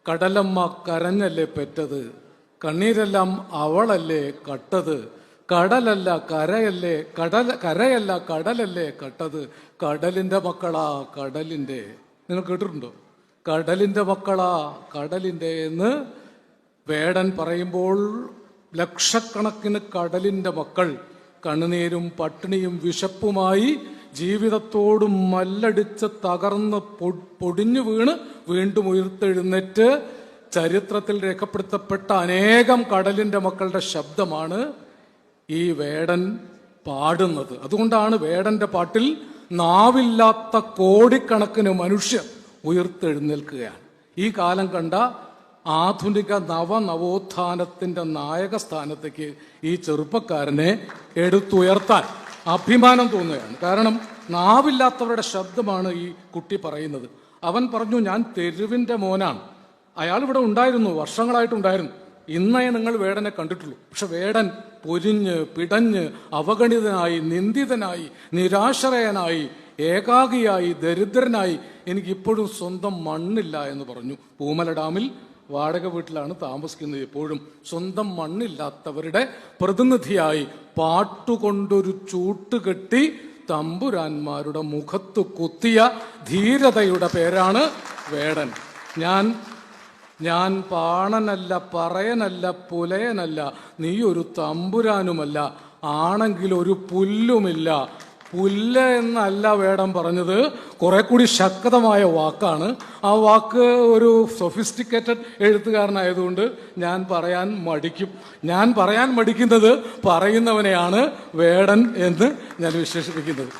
കടലമ്മ കരഞ്ഞല്ലേ പെറ്റത്, കണ്ണീരെല്ലാം അവളല്ലേ കട്ടത്. കടലല്ല കരയല്ലേ കരയല്ല കടലല്ലേ കട്ടത്. കടലിന്റെ മക്കളാ കടലിന്റെ. നിങ്ങൾ കേട്ടിട്ടുണ്ടോ? കടലിന്റെ മക്കളാ കടലിന്റെ എന്ന് വേടൻ പറയുമ്പോൾ ലക്ഷക്കണക്കിന് കടലിന്റെ മക്കൾ കണ്ണുനീരും പട്ടിണിയും വിശപ്പുമായി ജീവിതത്തോടും മല്ലടിച്ച് തകർന്ന് പൊടിഞ്ഞു വീണ് വീണ്ടും ഉയർത്തെഴുന്നേറ്റ് ചരിത്രത്തിൽ രേഖപ്പെടുത്തപ്പെട്ട അനേകം കടലിന്റെ മക്കളുടെ ശബ്ദമാണ് ഈ വേടൻ പാടുന്നത്. അതുകൊണ്ടാണ് വേടന്റെ പാട്ടിൽ നാവില്ലാത്ത കോടിക്കണക്കിന് മനുഷ്യർ ഉയർത്തെഴുന്നേൽക്കുകയാണ്. ഈ കാലം കണ്ട ആധുനിക നവോത്ഥാനത്തിന്റെ നായക സ്ഥാനത്തേക്ക് ഈ ചെറുപ്പക്കാരനെ എടുത്തുയർത്താൻ അഭിമാനം തോന്നുകയാണ്. കാരണം നാവില്ലാത്തവരുടെ ശബ്ദമാണ് ഈ കുട്ടി പറയുന്നത്. അവൻ പറഞ്ഞു, ഞാൻ തെരുവിന്റെ മോനാണ്. അയാൾ ഇവിടെ ഉണ്ടായിരുന്നു, വർഷങ്ങളായിട്ടുണ്ടായിരുന്നു. ഇന്നേ നിങ്ങൾ വേടനെ കണ്ടിട്ടുള്ളൂ. പക്ഷെ വേടൻ പൊരിഞ്ഞ് പിടഞ്ഞ് അവഗണിതനായി, നിന്ദിതനായി, നിരാശ്രയനായി, ഏകാഗിയായി, ദരിദ്രനായി, എനിക്കിപ്പോഴും സ്വന്തം മണ്ണില്ല എന്ന് പറഞ്ഞു. പൂമല ഡാമിൽ വാടക വീട്ടിലാണ് താമസിക്കുന്നത്. എപ്പോഴും സ്വന്തം മണ്ണില്ലാത്തവരുടെ പ്രതിനിധിയായി പാട്ടുകൊണ്ടൊരു ചൂട്ടുകെട്ടി തമ്പുരാന്മാരുടെ മുഖത്ത് കുത്തിയ ധീരതയുടെ പേരാണ് വേടൻ. ഞാൻ പാണനല്ല, പറയനല്ല, പുലയനല്ല, നീ ഒരു തമ്പുരാനുമല്ല, ആണെങ്കിൽ ഒരു പുല്ലുമില്ല. പുല്ല എന്നല്ല വേടൻ പറഞ്ഞത്, കുറെ കൂടി ശക്തമായ വാക്കാണ്. ആ വാക്ക് ഒരു സൊഫിസ്റ്റിക്കേറ്റഡ് എഴുത്തുകാരനായതുകൊണ്ട് ഞാൻ പറയാൻ മടിക്കുന്നത് പറയുന്നവനെയാണ് വേടൻ എന്ന് ഞാൻ വിശേഷിപ്പിക്കുന്നത്.